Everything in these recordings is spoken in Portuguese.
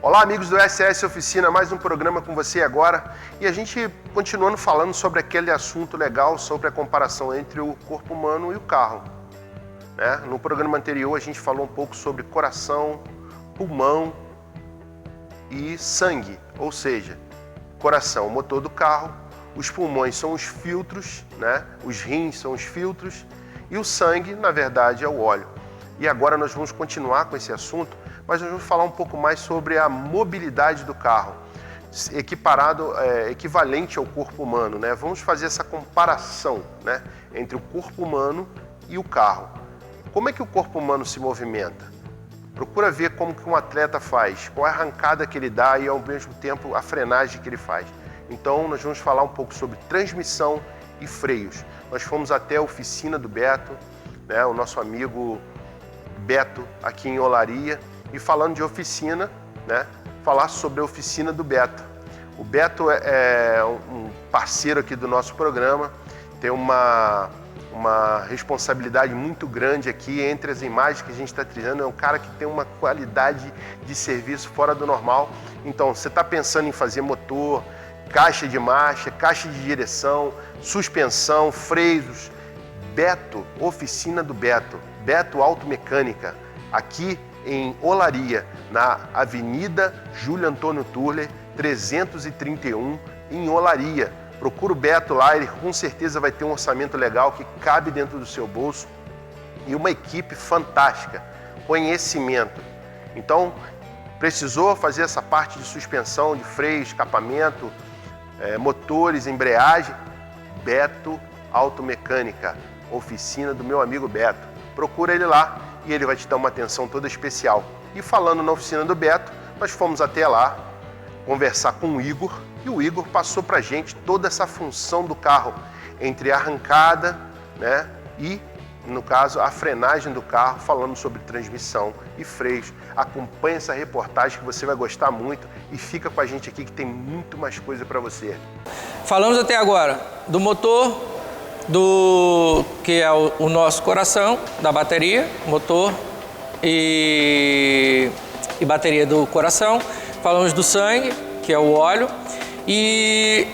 Olá, amigos do SS Oficina, mais um programa com você agora. E a gente continuando falando sobre aquele assunto legal, sobre a comparação entre o corpo humano e o carro. No programa anterior a gente falou um pouco sobre coração, pulmão e sangue. Ou seja, coração, o motor do carro, os pulmões são os filtros, os rins são os filtros e o sangue, na verdade, é o óleo. E agora nós vamos continuar com esse assunto, mas nós vamos falar um pouco mais sobre a mobilidade do carro, equivalente ao corpo humano, Vamos fazer essa comparação, entre o corpo humano e o carro. Como é que o corpo humano se movimenta? Procura ver como que um atleta faz, qual a arrancada que ele dá e ao mesmo tempo a frenagem que ele faz. Então nós vamos falar um pouco sobre transmissão e freios. Nós fomos até a oficina do Beto, o nosso amigo Beto aqui em Olaria, e falando de oficina, falar sobre a oficina do Beto. O Beto é um parceiro aqui do nosso programa, tem uma responsabilidade muito grande aqui entre as imagens que a gente está trilhando. É um cara que tem uma qualidade de serviço fora do normal. Então, você está pensando em fazer motor, caixa de marcha, caixa de direção, suspensão, freios, Beto, oficina do Beto, Beto Automecânica, aqui em Olaria, na Avenida Júlio Antônio Turler, 331, em Olaria. Procura o Beto lá, ele com certeza vai ter um orçamento legal que cabe dentro do seu bolso e uma equipe fantástica, conhecimento. Então, precisou fazer essa parte de suspensão, de freio, escapamento, motores, embreagem, Beto Automecânica, oficina do meu amigo Beto. Procura ele lá e ele vai te dar uma atenção toda especial. E falando na oficina do Beto, nós fomos até lá conversar com o Igor, e o Igor passou pra gente toda essa função do carro, entre a arrancada, e, no caso, a frenagem do carro, falando sobre transmissão e freios. Acompanhe essa reportagem que você vai gostar muito e fica com a gente aqui que tem muito mais coisa para você. Falamos até agora do motor, que é o nosso coração, da bateria, motor e bateria do coração. Falamos do sangue, que é o óleo, e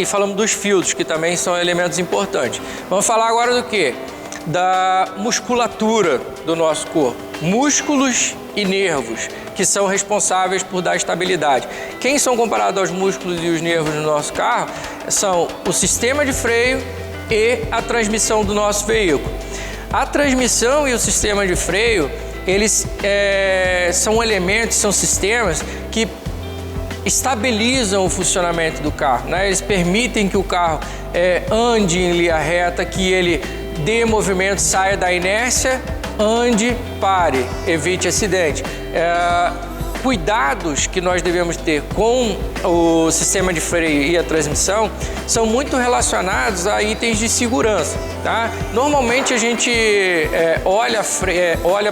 falamos dos filtros, que também são elementos importantes. Vamos falar agora do quê? Da musculatura do nosso corpo, músculos e nervos, que são responsáveis por dar estabilidade. Quem são comparados aos músculos e os nervos do nosso carro são o sistema de freio e a transmissão do nosso veículo. A transmissão e o sistema de freio, eles são elementos, são sistemas que estabilizam o funcionamento do carro, Eles permitem que o carro ande em linha reta, que ele dê movimento, saia da inércia, ande, pare, evite acidente. Cuidados que nós devemos ter com o sistema de freio e a transmissão são muito relacionados a itens de segurança, Normalmente a gente olha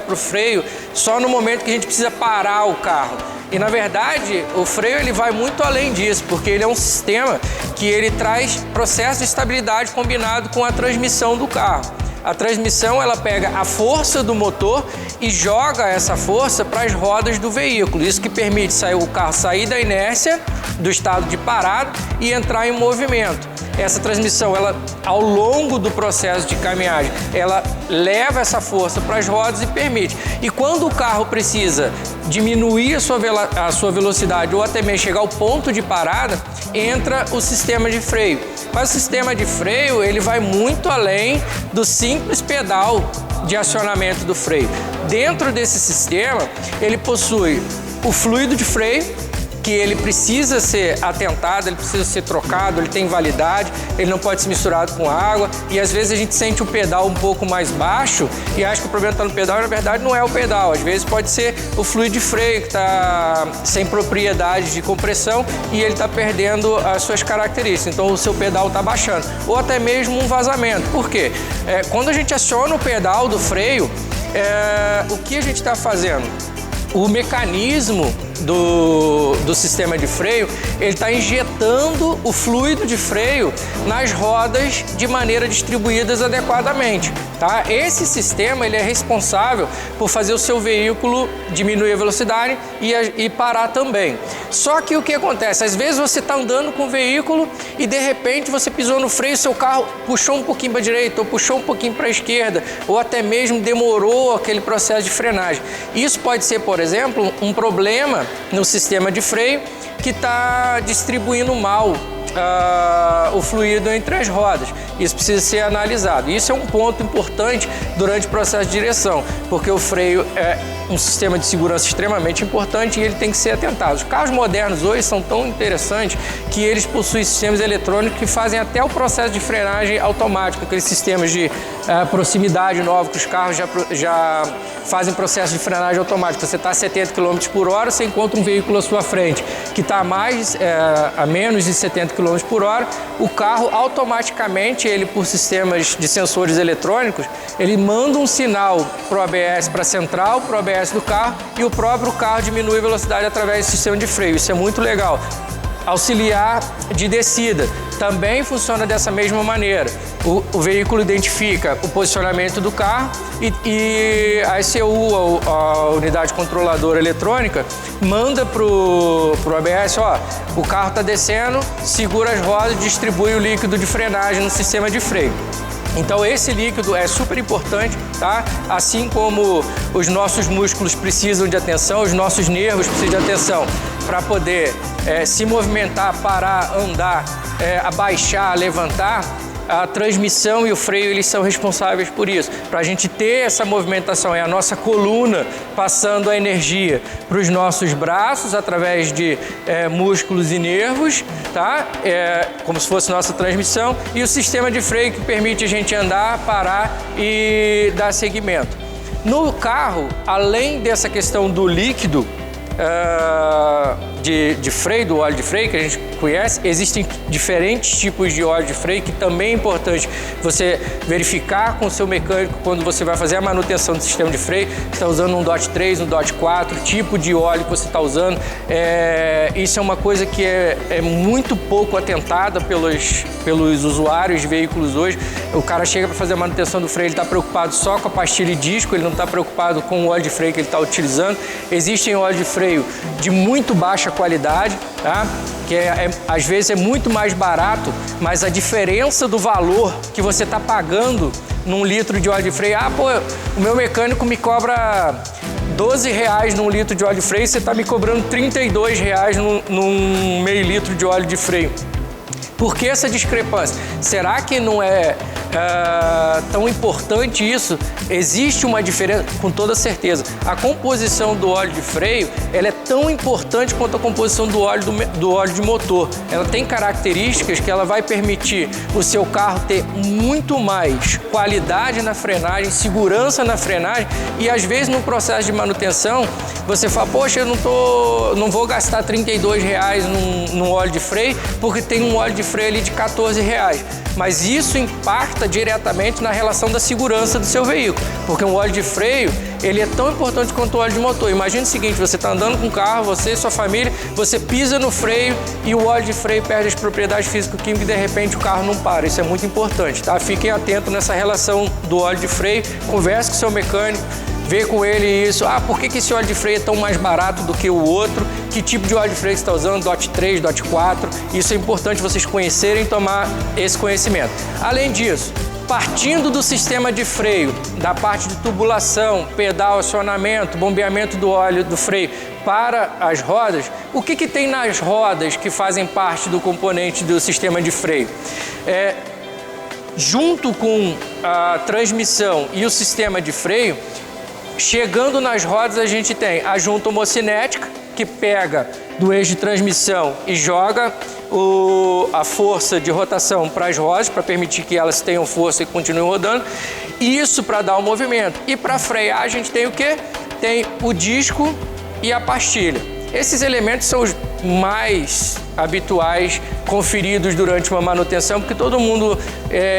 para o freio só no momento que a gente precisa parar o carro. E na verdade o freio ele vai muito além disso, porque ele é um sistema que ele traz processo de estabilidade combinado com a transmissão do carro. A transmissão ela pega a força do motor e joga essa força para as rodas do veículo. Isso que permite o carro sair da inércia, do estado de parado e entrar em movimento. Essa transmissão, ela, ao longo do processo de caminhagem, ela leva essa força para as rodas e permite. E quando o carro precisa diminuir a sua velocidade ou até mesmo chegar ao ponto de parada, entra o sistema de freio. Mas o sistema de freio, ele vai muito além do simples pedal de acionamento do freio. Dentro desse sistema, ele possui o fluido de freio, que ele precisa ser atentado, ele precisa ser trocado, ele tem validade, ele não pode ser misturado com água, e às vezes a gente sente o pedal um pouco mais baixo e acha que o problema está no pedal, e na verdade não é o pedal, às vezes pode ser o fluido de freio que está sem propriedade de compressão e ele está perdendo as suas características, então o seu pedal está baixando, ou até mesmo um vazamento. Por quê? Quando a gente aciona o pedal do freio, o que a gente está fazendo? O mecanismo do sistema de freio, ele está injetando o fluido de freio nas rodas de maneira distribuídas adequadamente. Tá? Esse sistema ele é responsável por fazer o seu veículo diminuir a velocidade e parar também. Só que o que acontece? Às vezes você está andando com o veículo e de repente você pisou no freio e seu carro puxou um pouquinho para a direita ou puxou um pouquinho para a esquerda ou até mesmo demorou aquele processo de frenagem. Isso pode ser, por exemplo, um problema no sistema de freio que está distribuindo mal o fluido entre as rodas. Isso precisa ser analisado. Isso é um ponto importante durante o processo de direção, porque o freio é um sistema de segurança extremamente importante e ele tem que ser atentado. Os carros modernos hoje são tão interessantes que eles possuem sistemas eletrônicos que fazem até o processo de frenagem automático, aqueles sistemas de proximidade novos que os carros já fazem processo de frenagem automática. Você está a 70 km por hora, você encontra um veículo à sua frente que está a menos de 70 km por hora, o carro automaticamente, ele por sistemas de sensores eletrônicos, ele manda um sinal para o ABS, para a central, para o ABS do carro, e o próprio carro diminui a velocidade através do sistema de freio. Isso é muito legal. Auxiliar de descida também funciona dessa mesma maneira. O veículo identifica o posicionamento do carro e a ECU, a unidade controladora eletrônica, manda para o ABS, ó, o carro está descendo, segura as rodas e distribui o líquido de frenagem no sistema de freio. Então esse líquido é super importante, tá? Assim como os nossos músculos precisam de atenção, os nossos nervos precisam de atenção para poder se movimentar, parar, andar, abaixar, levantar. A transmissão e o freio, eles são responsáveis por isso. Para a gente ter essa movimentação, é a nossa coluna passando a energia para os nossos braços através de músculos e nervos, tá? Como se fosse nossa transmissão, e o sistema de freio que permite a gente andar, parar e dar seguimento. No carro, além dessa questão do líquido de freio, do óleo de freio que a gente conhece, existem diferentes tipos de óleo de freio que também é importante você verificar com o seu mecânico quando você vai fazer a manutenção do sistema de freio, se está usando um DOT 3, um DOT 4, tipo de óleo que você está usando. Isso é uma coisa que é muito pouco atentada pelos usuários de veículos hoje. O cara chega para fazer a manutenção do freio, ele está preocupado só com a pastilha e disco, ele não está preocupado com o óleo de freio que ele está utilizando. Existem óleos de freio de muito baixa qualidade, tá? Que às vezes é muito mais barato, mas a diferença do valor que você está pagando num litro de óleo de freio, o meu mecânico me cobra R$12 num litro de óleo de freio, você está me cobrando R$32 num meio litro de óleo de freio. Por que essa discrepância? Será que não é tão importante isso? Existe uma diferença, com toda certeza. A composição do óleo de freio, ela é tão importante quanto a composição do óleo de motor. Ela tem características que ela vai permitir o seu carro ter muito mais qualidade na frenagem, segurança na frenagem, e às vezes no processo de manutenção você fala, poxa, eu não vou gastar R$32 num óleo de freio porque tem um óleo de freio ali de R$14. Mas isso impacta diretamente na relação da segurança do seu veículo, porque um óleo de freio, ele é tão importante quanto o óleo de motor. Imagina o seguinte, você está andando com o carro, você e sua família, você pisa no freio e o óleo de freio perde as propriedades físico-químicas e de repente o carro não para. Isso é muito importante, tá? Fiquem atentos nessa relação do óleo de freio, converse com o seu mecânico, vê com ele isso, por que esse óleo de freio é tão mais barato do que o outro, que tipo de óleo de freio você está usando, DOT 3, DOT 4, isso é importante vocês conhecerem e tomar esse conhecimento. Além disso, partindo do sistema de freio, da parte de tubulação, pedal, acionamento, bombeamento do óleo do freio para as rodas, o que tem nas rodas que fazem parte do componente do sistema de freio? Junto com a transmissão e o sistema de freio, chegando nas rodas a gente tem a junta homocinética, que pega do eixo de transmissão e joga a força de rotação para as rodas, para permitir que elas tenham força e continuem rodando. Isso para dar o movimento. E para frear a gente tem o quê? Tem o disco e a pastilha. Esses elementos são os mais habituais conferidos durante uma manutenção, porque todo mundo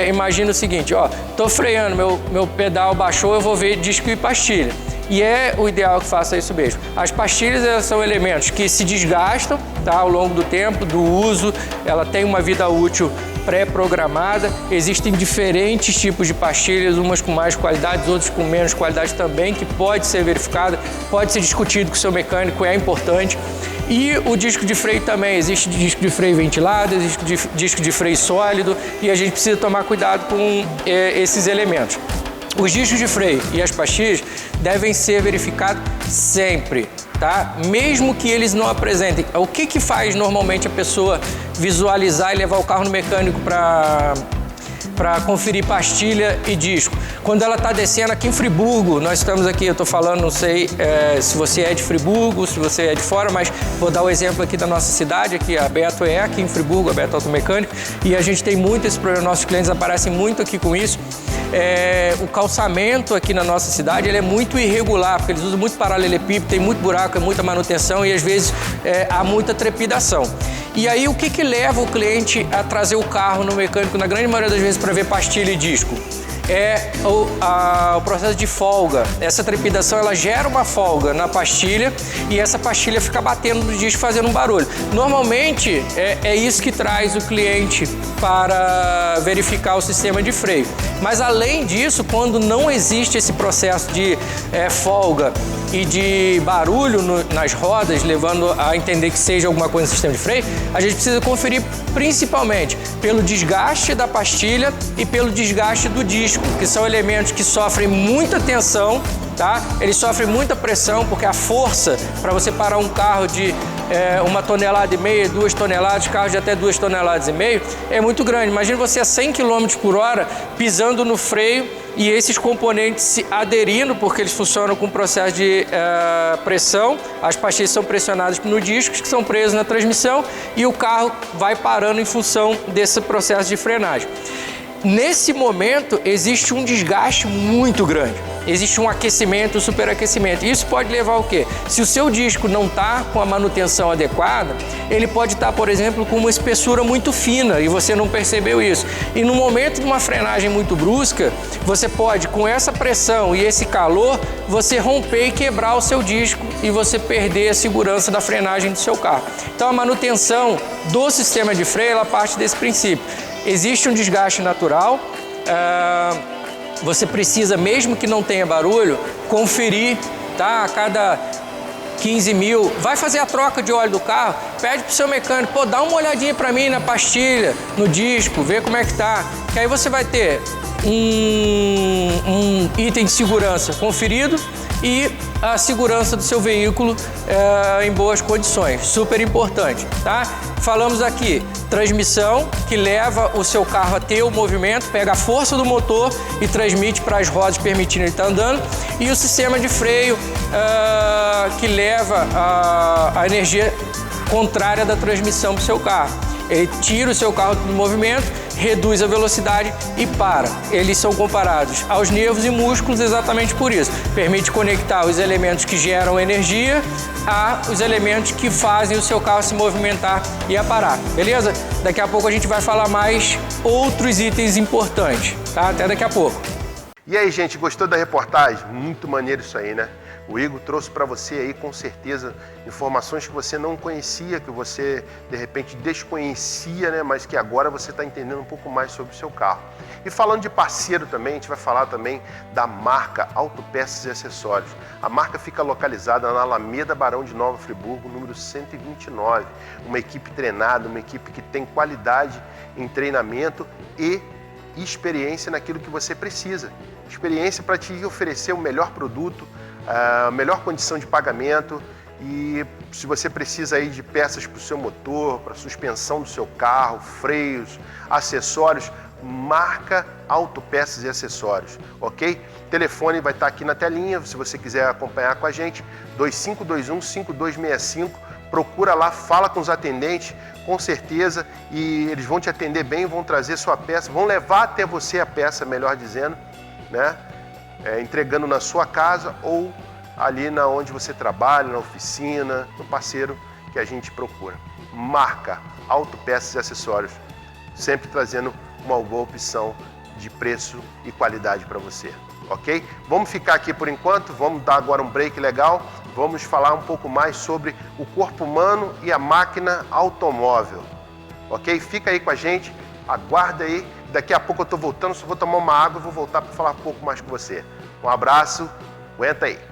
imagina o seguinte, estou freando, meu pedal baixou, eu vou ver disco e pastilha. e é o ideal que faça isso mesmo. As pastilhas, elas são elementos que se desgastam, tá, ao longo do tempo, do uso, ela tem uma vida útil pré-programada. Existem diferentes tipos de pastilhas, umas com mais qualidade, outras com menos qualidade também, que pode ser verificada, pode ser discutido com o seu mecânico, é importante. E o disco de freio também, existe disco de freio ventilado, existe disco de freio sólido, e a gente precisa tomar cuidado com esses elementos. Os discos de freio e as pastilhas devem ser verificados sempre, tá? Mesmo que eles não apresentem. O que faz normalmente a pessoa visualizar e levar o carro no mecânico para conferir pastilha e disco? Quando ela está descendo aqui em Friburgo, nós estamos aqui, eu estou falando, não sei se você é de Friburgo, se você é de fora, mas vou dar o exemplo aqui da nossa cidade, aqui a Beto é aqui em Friburgo, a Beto Automecânico, e a gente tem muito esse problema, nossos clientes aparecem muito aqui com isso. O calçamento aqui na nossa cidade ele é muito irregular, porque eles usam muito paralelepípedo, tem muito buraco, é muita manutenção e às vezes há muita trepidação. E aí o que leva o cliente a trazer o carro no mecânico, na grande maioria das vezes, para ver pastilha e disco? É o processo de folga. Essa trepidação ela gera uma folga na pastilha e essa pastilha fica batendo no disco, fazendo um barulho. Normalmente é isso que traz o cliente para verificar o sistema de freio. Mas além disso, quando não existe esse processo de folga e de barulho nas rodas, levando a entender que seja alguma coisa no sistema de freio, a gente precisa conferir principalmente pelo desgaste da pastilha e pelo desgaste do disco, que são elementos que sofrem muita tensão, tá? Eles sofrem muita pressão, porque a força para você parar um carro de 1,5 toneladas, 2 toneladas, carros de até 2,5 toneladas é muito grande. Imagina você a 100 km por hora pisando no freio e esses componentes se aderindo, porque eles funcionam com processo de pressão. As pastilhas são pressionadas no disco, que são presos na transmissão, e o carro vai parando em função desse processo de frenagem. Nesse momento, existe um desgaste muito grande. Existe um aquecimento, um superaquecimento. Isso pode levar ao quê? Se o seu disco não está com a manutenção adequada, ele pode estar, por exemplo, com uma espessura muito fina e você não percebeu isso. E no momento de uma frenagem muito brusca, você pode, com essa pressão e esse calor, você romper e quebrar o seu disco e você perder a segurança da frenagem do seu carro. Então, a manutenção do sistema de freio, ela parte desse princípio. Existe um desgaste natural, você precisa, mesmo que não tenha barulho, conferir, tá? A cada 15 mil, vai fazer a troca de óleo do carro, pede pro seu mecânico, pô, dá uma olhadinha para mim na pastilha, no disco, vê como é que tá, que aí você vai ter um item de segurança conferido e a segurança do seu veículo em boas condições, super importante, tá? Falamos aqui, transmissão, que leva o seu carro a ter o movimento, pega a força do motor e transmite para as rodas, permitindo ele estar andando, e o sistema de freio, que leva a energia contrária da transmissão para o seu carro. Ele tira o seu carro do movimento, reduz a velocidade e para. Eles são comparados aos nervos e músculos exatamente por isso. Permite conectar os elementos que geram energia aos elementos que fazem o seu carro se movimentar e a parar. Beleza? Daqui a pouco a gente vai falar mais outros itens importantes, tá? Até daqui a pouco. E aí, gente, gostou da reportagem? Muito maneiro isso aí, né? O Igor trouxe para você aí, com certeza, informações que você não conhecia, que você, de repente, desconhecia, né? Mas que agora você está entendendo um pouco mais sobre o seu carro. E falando de parceiro também, a gente vai falar também da marca Autopeças e Acessórios. A marca fica localizada na Alameda Barão de Nova Friburgo, número 129. Uma equipe treinada, uma equipe que tem qualidade em treinamento e experiência naquilo que você precisa. Experiência para te oferecer o melhor produto, a melhor condição de pagamento, e se você precisa aí de peças para o seu motor, para a suspensão do seu carro, freios, acessórios, marca Autopeças e Acessórios, ok? O telefone vai estar aqui na telinha, se você quiser acompanhar com a gente, 2521-5265, procura lá, fala com os atendentes, com certeza, e eles vão te atender bem, vão trazer sua peça, vão levar até você a peça, melhor dizendo, né? Entregando na sua casa ou ali na onde você trabalha, na oficina, no parceiro que a gente procura. Marca Autopeças e Acessórios, sempre trazendo uma boa opção de preço e qualidade para você, ok? Vamos ficar aqui por enquanto, vamos dar agora um break legal, vamos falar um pouco mais sobre o corpo humano e a máquina automóvel, ok? Fica aí com a gente, aguarda aí, daqui a pouco eu estou voltando, só vou tomar uma água e vou voltar para falar um pouco mais com você. Um abraço, aguenta aí.